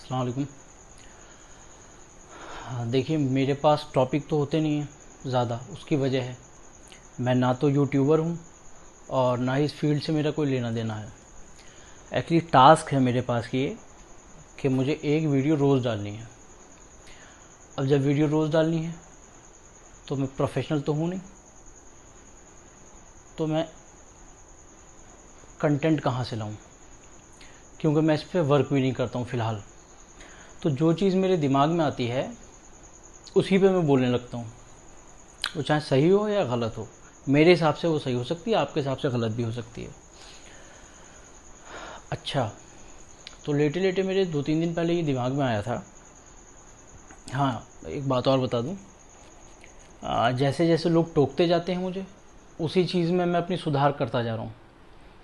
अस्सलाम वालेकुम। देखिए, मेरे पास टॉपिक तो होते नहीं हैं ज़्यादा। उसकी वजह है मैं ना तो यूट्यूबर हूँ और ना ही इस फील्ड से मेरा कोई लेना देना है। एक्चुअली टास्क है मेरे पास ये कि मुझे एक वीडियो रोज़ डालनी है। अब जब वीडियो रोज़ डालनी है तो मैं प्रोफेशनल तो हूँ नहीं, तो मैं कंटेंट कहाँ से लाऊँ, क्योंकि मैं इस पर वर्क भी नहीं करता हूँ फ़िलहाल। तो जो चीज़ मेरे दिमाग में आती है उसी पे मैं बोलने लगता हूँ, वो चाहे सही हो या गलत हो। मेरे हिसाब से वो सही हो सकती है, आपके हिसाब से गलत भी हो सकती है। अच्छा, तो लेटे लेटे मेरे 2-3 दिन पहले ये दिमाग में आया था। हाँ, एक बात और बता दूँ, जैसे जैसे लोग टोकते जाते हैं मुझे, उसी चीज़ में मैं अपनी सुधार करता जा रहा हूँ।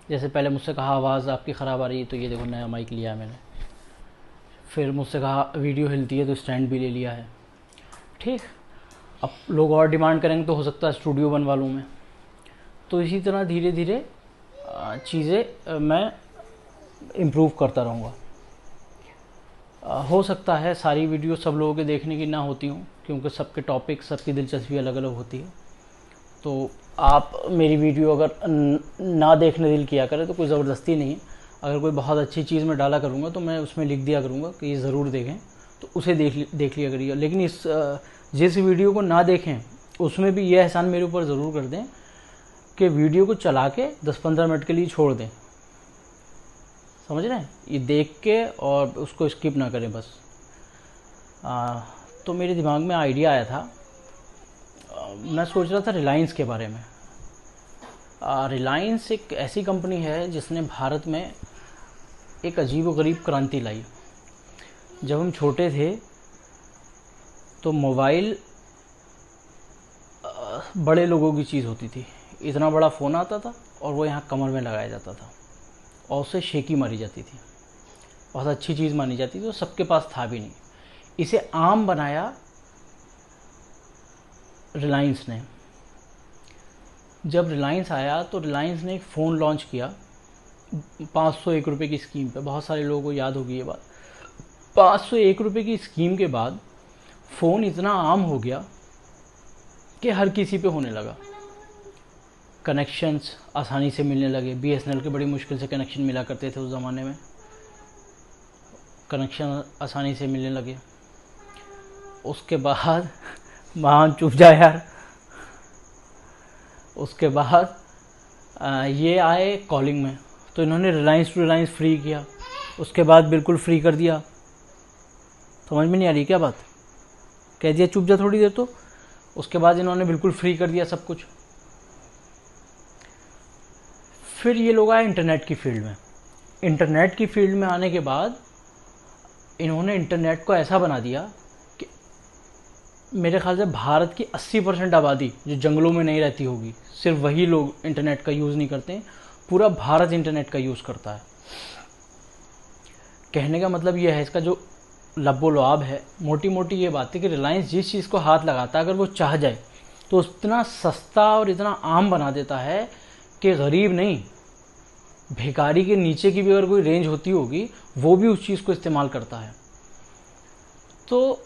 जैसे पहले मुझसे कहा आवाज़ आपकी ख़राब आ रही है, तो ये देखो नया माइक लिया है मैंने। फिर मुझसे कहा वीडियो हिलती है, तो स्टैंड भी ले लिया है। ठीक, अब लोग और डिमांड करेंगे तो हो सकता है स्टूडियो बनवा लूँ मैं। तो इसी तरह धीरे धीरे चीज़ें मैं इम्प्रूव करता रहूँगा। हो सकता है सारी वीडियो सब लोगों के देखने की ना होती हूँ, क्योंकि सबके टॉपिक, सबकी दिलचस्पी अलग अलग होती है। तो आप मेरी वीडियो अगर ना देखने दिल किया करे तो कोई ज़बरदस्ती नहीं है। अगर कोई बहुत अच्छी चीज़ मैं डाला करूँगा तो मैं उसमें लिख दिया करूँगा कि ये ज़रूर देखें, तो उसे देख लिया करिए। लेकिन जिस वीडियो को ना देखें उसमें भी ये एहसान मेरे ऊपर ज़रूर कर दें कि वीडियो को चला के 10-15 मिनट के लिए छोड़ दें। समझ रहे हैं? ये देख के और उसको स्किप ना करें बस। तो मेरे दिमाग में आइडिया आया था, मैं सोच रहा था रिलायंस के बारे में। रिलायंस एक ऐसी कंपनी है जिसने भारत में एक अजीब व गरीब क्रांति लाई। जब हम छोटे थे तो मोबाइल बड़े लोगों की चीज़ होती थी। इतना बड़ा फ़ोन आता था और वो यहाँ कमर में लगाया जाता था और उससे शेकी मारी जाती थी। बहुत अच्छी चीज़ मानी जाती थी, तो सबके पास था भी नहीं। इसे आम बनाया रिलायंस ने। जब रिलायंस आया तो रिलायंस ने एक फ़ोन लॉन्च किया 501 रुपये की स्कीम पे। बहुत सारे लोगों को याद होगी ये बात। 501 रुपये की स्कीम के बाद फ़ोन इतना आम हो गया कि हर किसी पे होने लगा। कनेक्शंस आसानी से मिलने लगे। बीएसएनएल के बड़ी मुश्किल से कनेक्शन मिला करते थे उस ज़माने में। कनेक्शन आसानी से मिलने लगे। उसके बाद मान चुप जा यार। उसके बाद ये आए कॉलिंग में, तो इन्होंने रिलायंस टू रिलायंस फ्री किया। उसके बाद बिल्कुल फ्री कर दिया। समझ में नहीं आ रही क्या बात? कह दिया चुप जा थोड़ी देर तो। उसके बाद इन्होंने बिल्कुल फ्री कर दिया सब कुछ। फिर ये लोग आए इंटरनेट की फील्ड में। इंटरनेट की फील्ड में आने के बाद इन्होंने इंटरनेट को ऐसा बना दिया कि मेरे ख्याल से भारत की 80% आबादी जो जंगलों में नहीं रहती होगी, सिर्फ वही लोग इंटरनेट का यूज़ नहीं करते हैं। पूरा भारत इंटरनेट का यूज़ करता है। कहने का मतलब ये है, इसका जो लब्बो लुआब है, मोटी मोटी ये बात है कि रिलायंस जिस चीज़ को हाथ लगाता है, अगर वो चाह जाए तो इतना सस्ता और इतना आम बना देता है कि गरीब नहीं, भिखारी के नीचे की भी अगर कोई रेंज होती होगी वो भी उस चीज़ को इस्तेमाल करता है। तो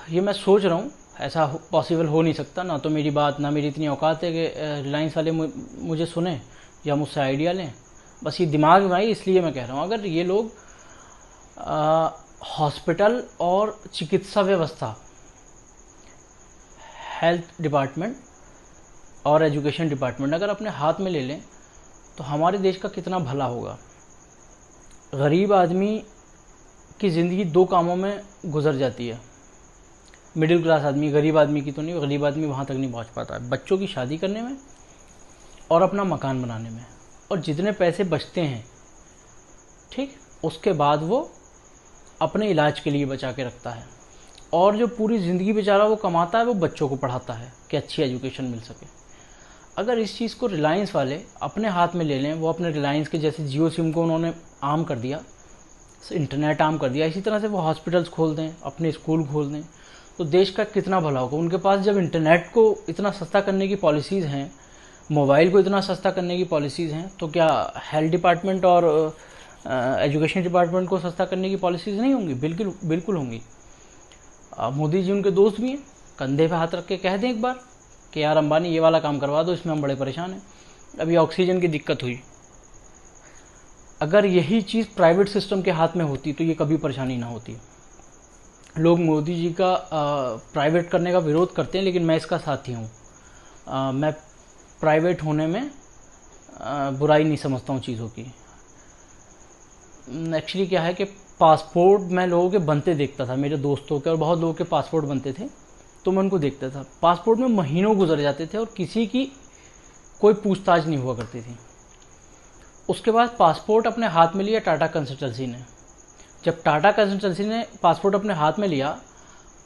ये मैं सोच रहा हूँ, ऐसा पॉसिबल हो नहीं सकता। ना तो मेरी बात, ना मेरी इतनी औकात है कि रिलायंस वाले मुझे सुने या मुझसे आइडिया लें। बस ये दिमाग में आई, इसलिए मैं कह रहा हूँ। अगर ये लोग हॉस्पिटल और चिकित्सा व्यवस्था, हेल्थ डिपार्टमेंट और एजुकेशन डिपार्टमेंट अगर अपने हाथ में ले लें तो हमारे देश का कितना भला होगा। गरीब आदमी की ज़िंदगी 2 कामों में गुजर जाती है। मिडिल क्लास आदमी, गरीब आदमी की तो नहीं, गरीब आदमी वहाँ तक नहीं पहुँच पाता है। बच्चों की शादी करने में और अपना मकान बनाने में। और जितने पैसे बचते हैं, ठीक, उसके बाद वो अपने इलाज के लिए बचा के रखता है। और जो पूरी ज़िंदगी बेचारा वो कमाता है, वो बच्चों को पढ़ाता है कि अच्छी एजुकेशन मिल सके। अगर इस चीज़ को रिलायंस वाले अपने हाथ में ले लें, वो अपने रिलायंस के जैसे जियो सिम को उन्होंने आम कर दिया, इंटरनेट आम कर दिया, इसी तरह से वो हॉस्पिटल्स खोल दें, अपने स्कूल खोल दें, तो देश का कितना भला होगा। उनके पास जब इंटरनेट को इतना सस्ता करने की पॉलिसीज़ हैं, मोबाइल को इतना सस्ता करने की पॉलिसीज़ हैं, तो क्या हेल्थ डिपार्टमेंट और एजुकेशन डिपार्टमेंट को सस्ता करने की पॉलिसीज़ नहीं होंगी? बिल्कुल बिल्कुल होंगी। मोदी जी उनके दोस्त भी हैं, कंधे पे हाथ रख के कह दें एक बार कि यार अंबानी ये वाला काम करवा दो, इसमें हम बड़े परेशान हैं। अभी ऑक्सीजन की दिक्कत हुई, अगर यही चीज़ प्राइवेट सिस्टम के हाथ में होती तो ये कभी परेशानी ना होती। लोग मोदी जी का प्राइवेट करने का विरोध करते हैं, लेकिन मैं इसका साथी हूँ। मैं प्राइवेट होने में बुराई नहीं समझता हूँ चीज़ों की। एक्चुअली क्या है कि पासपोर्ट मैं लोगों के बनते देखता था, मेरे दोस्तों के और बहुत लोगों के पासपोर्ट बनते थे, तो मैं उनको देखता था। पासपोर्ट में महीनों गुजर जाते थे और किसी की कोई पूछताछ नहीं हुआ करती थी। उसके बाद पासपोर्ट अपने हाथ में लिया टाटा कंसल्टेंसी ने। जब टाटा कंसल्टेंसी ने पासपोर्ट अपने हाथ में लिया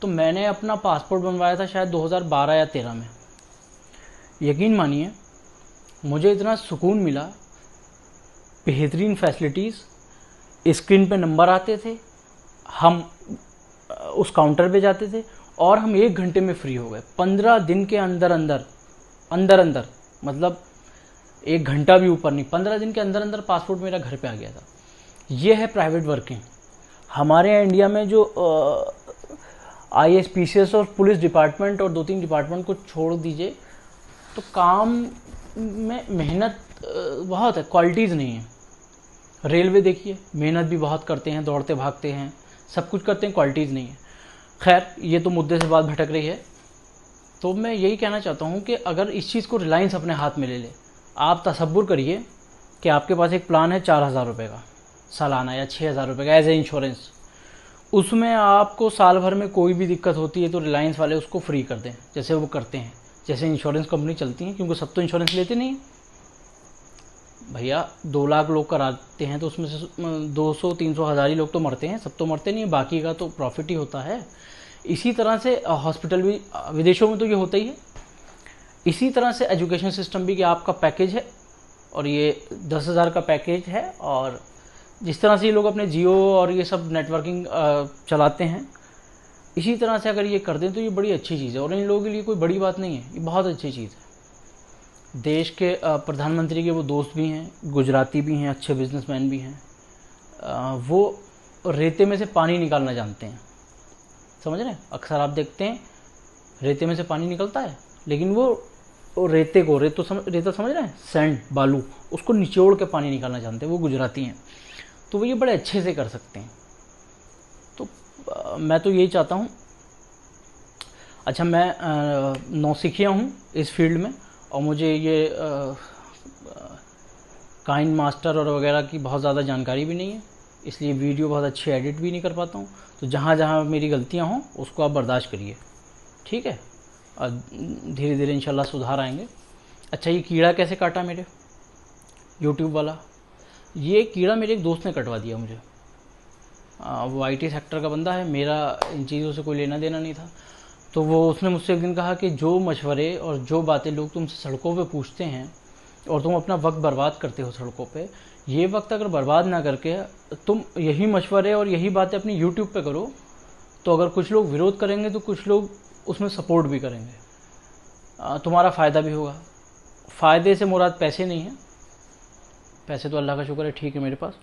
तो मैंने अपना पासपोर्ट बनवाया था शायद 2012 या 13 में। यकीन मानिए मुझे इतना सुकून मिला, बेहतरीन फैसिलिटीज़, स्क्रीन पे नंबर आते थे, हम उस काउंटर पे जाते थे और हम 1 घंटे में फ्री हो गए। 15 दिन के अंदर अंदर मतलब 1 घंटा भी ऊपर नहीं, 15 दिन के अंदर अंदर पासपोर्ट मेरा घर पे आ गया था। ये है प्राइवेट वर्किंग। हमारे यहाँ इंडिया में जो IAS PCS और पुलिस डिपार्टमेंट और 2-3 डिपार्टमेंट को छोड़ दीजिए तो काम में मेहनत बहुत है, क्वालिटीज़ नहीं है। रेलवे देखिए, मेहनत भी बहुत करते हैं, दौड़ते भागते हैं, सब कुछ करते हैं, क्वालिटीज़ नहीं है। खैर, ये तो मुद्दे से बात भटक रही है। तो मैं यही कहना चाहता हूँ कि अगर इस चीज़ को रिलायंस अपने हाथ में ले ले, आप तसव्वुर करिए कि आपके पास एक प्लान है 4,000 रुपये का सालाना या 6,000 रुपये का एज ए इंश्योरेंस। उसमें आपको साल भर में कोई भी दिक्कत होती है तो रिलायंस वाले उसको फ्री कर दें, जैसे वो करते हैं, जैसे इंश्योरेंस कंपनी चलती हैं, क्योंकि सब तो इंश्योरेंस लेते नहीं हैं भैया। 2 लाख लोग कराते हैं तो उसमें से 200-300 हज़ार ही लोग तो मरते हैं, सब तो मरते नहीं है, बाकी का तो प्रॉफिट ही होता है। इसी तरह से हॉस्पिटल भी विदेशों में तो ये होता ही है। इसी तरह से एजुकेशन सिस्टम भी कि आपका पैकेज है और ये 10,000 का पैकेज है, और जिस तरह से ये लोग अपने जियो और ये सब नेटवर्किंग चलाते हैं, इसी तरह से अगर ये कर दें तो ये बड़ी अच्छी चीज़ है और इन लोगों के लिए कोई बड़ी बात नहीं है, ये बहुत अच्छी चीज़ है। देश के प्रधानमंत्री के वो दोस्त भी हैं, गुजराती भी हैं, अच्छे बिजनेसमैन भी हैं। वो रेते में से पानी निकालना जानते हैं, समझ रहे हैं? अक्सर आप देखते हैं रेते में से पानी निकलता है, लेकिन वो रेते को रेता समझ रहे हैं, सैंड, बालू, उसको निचोड़ के पानी निकालना जानते हैं, वो गुजराती हैं। तो वो ये बड़े अच्छे से कर सकते हैं। तो मैं तो यही चाहता हूँ। अच्छा, मैं नौसिखिया हूँ इस फील्ड में और मुझे ये काइन मास्टर और वगैरह की बहुत ज़्यादा जानकारी भी नहीं है, इसलिए वीडियो बहुत अच्छी एडिट भी नहीं कर पाता हूँ। तो जहाँ जहाँ मेरी गलतियाँ हों उसको आप बर्दाश्त करिए, ठीक है? और धीरे धीरे इंशाल्लाह सुधार आएंगे। अच्छा, ये कीड़ा कैसे काटा मेरे यूट्यूब वाला? ये कीड़ा मेरे एक दोस्त ने कटवा दिया मुझे। वो IT सेक्टर का बंदा है, मेरा इन चीज़ों से कोई लेना देना नहीं था। तो वो उसने मुझसे एक दिन कहा कि जो मशवरे और जो बातें लोग तुमसे सड़कों पे पूछते हैं और तुम अपना वक्त बर्बाद करते हो सड़कों पे, ये वक्त अगर बर्बाद ना करके तुम यही मशवरे और यही बातें अपनी यूट्यूब पे करो, तो अगर कुछ लोग विरोध करेंगे तो कुछ लोग उसमें सपोर्ट भी करेंगे, तुम्हारा फ़ायदा भी होगा। फ़ायदे से मुराद पैसे नहीं है, पैसे तो अल्लाह का शुक्र है ठीक है मेरे पास।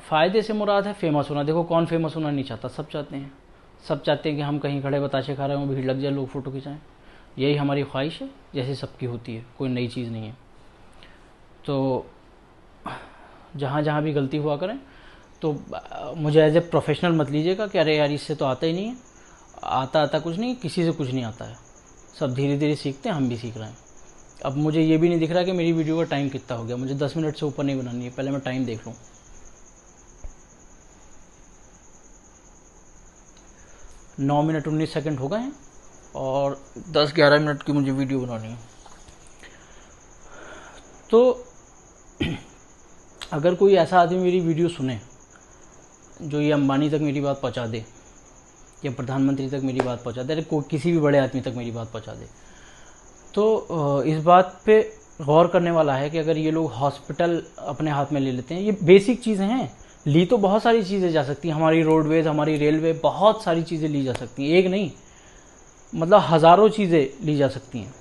फ़ायदे से मुराद है फेमस होना। देखो, कौन फेमस होना नहीं चाहता? सब चाहते हैं। सब चाहते हैं कि हम कहीं खड़े बताशे खा रहे हों, भीड़ लग जाए, लोग फ़ोटो खिंचाएं। यही हमारी ख्वाहिश है, जैसे सबकी होती है, कोई नई चीज़ नहीं है। तो जहाँ जहाँ भी गलती हुआ करें तो मुझे एज ए प्रोफेशनल मत लीजिएगा कि अरे यार इससे तो आता ही नहीं है। आता कुछ नहीं, किसी से कुछ नहीं आता है, सब धीरे धीरे सीखते हैं, हम भी सीख रहे हैं। अब मुझे ये भी नहीं दिख रहा कि मेरी वीडियो का टाइम कितना हो गया। मुझे 10 मिनट से ऊपर नहीं बनानी है, पहले मैं टाइम देख लूँ। 9 मिनट 19 सेकंड हो गए हैं और 10-11 मिनट की मुझे वीडियो बनानी है। तो अगर कोई ऐसा आदमी मेरी वीडियो सुने जो ये अंबानी तक मेरी बात पहुंचा दे या प्रधानमंत्री तक मेरी बात पहुंचा दे, अरे कोई किसी भी बड़े आदमी तक मेरी बात पहुंचा दे, तो इस बात पे गौर करने वाला है कि अगर ये लोग हॉस्पिटल अपने हाथ में ले लेते हैं, ये बेसिक चीज़ें हैं, ली तो बहुत सारी चीज़ें जा सकती हैं, हमारी रोडवेज, हमारी रेलवे, बहुत सारी चीज़ें ली जा सकती हैं, एक नहीं, मतलब हज़ारों चीज़ें ली जा सकती हैं,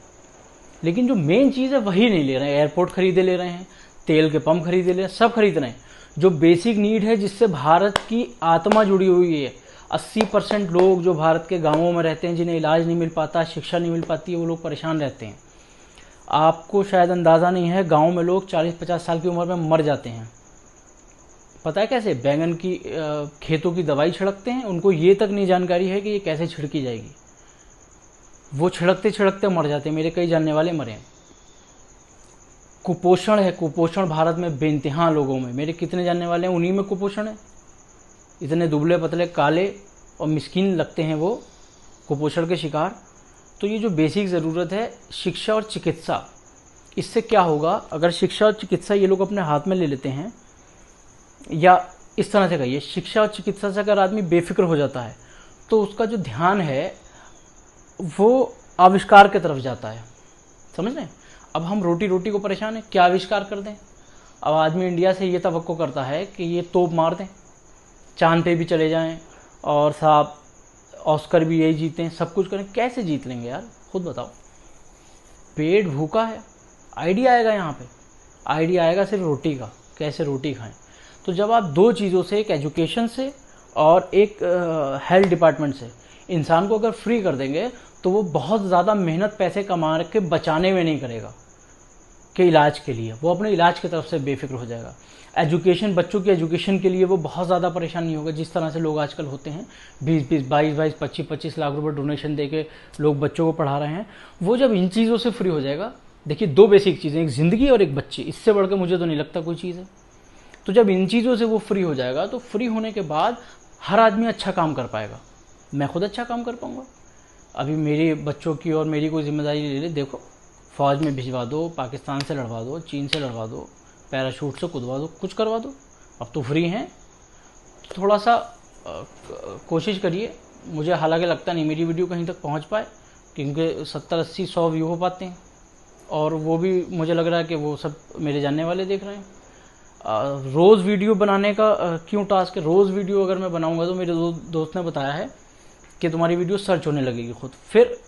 लेकिन जो मेन चीज़ है वही नहीं ले रहे हैं। एयरपोर्ट खरीदे ले रहे हैं, तेल के पंप खरीद ले, सब खरीद रहे हैं। जो बेसिक नीड है, जिससे भारत की आत्मा जुड़ी हुई है, 80% लोग जो भारत के गांवों में रहते हैं, जिन्हें इलाज नहीं मिल पाता, शिक्षा नहीं मिल पाती है, वो लोग परेशान रहते हैं। आपको शायद अंदाज़ा नहीं है, गांव में लोग 40-50 साल की उम्र में मर जाते हैं। पता है कैसे? बैंगन की खेतों की दवाई छिड़कते हैं, उनको ये तक नहीं जानकारी है कि ये कैसे छिड़की जाएगी, वो छिड़कते छिड़कते मर जाते हैं। मेरे कई जानने वाले मरे हैं। कुपोषण है, कुपोषण भारत में बेइंतहा लोगों में, मेरे कितने जानने वाले हैं, उन्हीं में कुपोषण है। इतने दुबले पतले काले और मिस्कीन लगते हैं वो, कुपोषण के शिकार। तो ये जो बेसिक ज़रूरत है, शिक्षा और चिकित्सा, इससे क्या होगा? अगर शिक्षा और चिकित्सा ये लोग अपने हाथ में ले लेते हैं, या इस तरह से कहिए, शिक्षा और चिकित्सा से अगर आदमी बेफिक्र हो जाता है, तो उसका जो ध्यान है वो आविष्कार की तरफ जाता है। समझ रहे हैं? अब हम रोटी रोटी को परेशान है, क्या आविष्कार कर दें? अब आदमी इंडिया से ये तवक्को करता है कि ये तोप मार दें, चांद पे भी चले जाएं, और साहब ऑस्कर भी यही जीतें, सब कुछ करें। कैसे जीत लेंगे यार, खुद बताओ। पेट भूखा है, आइडिया आएगा यहाँ पे, आइडिया आएगा सिर्फ रोटी का, कैसे रोटी खाएं। तो जब आप दो चीज़ों से, एक एजुकेशन से और एक हेल्थ डिपार्टमेंट से, इंसान को अगर फ्री कर देंगे, तो वो बहुत ज़्यादा मेहनत पैसे कमा के बचाने में नहीं करेगा कि इलाज के लिए, वो अपने इलाज की तरफ से बेफिक्र हो जाएगा। एजुकेशन, बच्चों की एजुकेशन के लिए वो बहुत ज़्यादा परेशान नहीं होगा। जिस तरह से लोग आजकल होते हैं, 20-20, 22-22, 25-25 लाख रुपए डोनेशन देके लोग बच्चों को पढ़ा रहे हैं, वो जब इन चीज़ों से फ्री हो जाएगा। देखिए, दो बेसिक चीज़ें, एक ज़िंदगी और एक बच्चे, इससे बढ़कर मुझे तो नहीं लगता कोई चीज़ है। तो जब इन चीज़ों से वो फ्री हो जाएगा, तो फ्री होने के बाद हर आदमी अच्छा काम कर पाएगा। मैं खुद अच्छा काम कर पाऊँगा। अभी मेरे बच्चों की और मेरी कोई जिम्मेदारी ले ले, देखो फ़ौज में भिजवा दो, पाकिस्तान से लड़वा दो, चीन से लड़वा दो, पैराशूट से कूदवा दो, कुछ करवा दो, अब तो फ्री हैं। थोड़ा सा कोशिश करिए। मुझे हालांकि लगता नहीं मेरी वीडियो कहीं तक पहुंच पाए, क्योंकि 70-80-100 व्यू हो पाते हैं, और वो भी मुझे लग रहा है कि वो सब मेरे जानने वाले देख रहे हैं। रोज़ वीडियो बनाने का क्यों टास्क है? रोज़ वीडियो अगर मैं बनाऊंगा तो मेरे दोस्त ने बताया है कि तुम्हारी वीडियो सर्च होने लगेगी खुद, फिर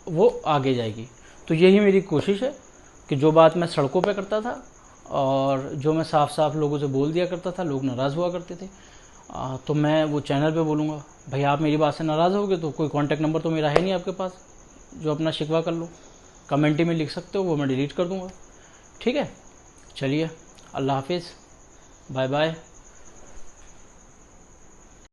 वो आगे जाएगी। तो यही मेरी कोशिश है कि जो बात मैं सड़कों पे करता था और जो मैं साफ साफ लोगों से बोल दिया करता था, लोग नाराज़ हुआ करते थे, तो मैं वो चैनल पे बोलूँगा। भाई आप मेरी बात से नाराज़ होगे तो कोई कॉन्टैक्ट नंबर तो मेरा है नहीं आपके पास जो अपना शिकवा कर लो, कमेंट में लिख सकते हो, वो मैं डिलीट कर दूँगा। ठीक है, चलिए, अल्लाह हाफिज़, बाय बाय।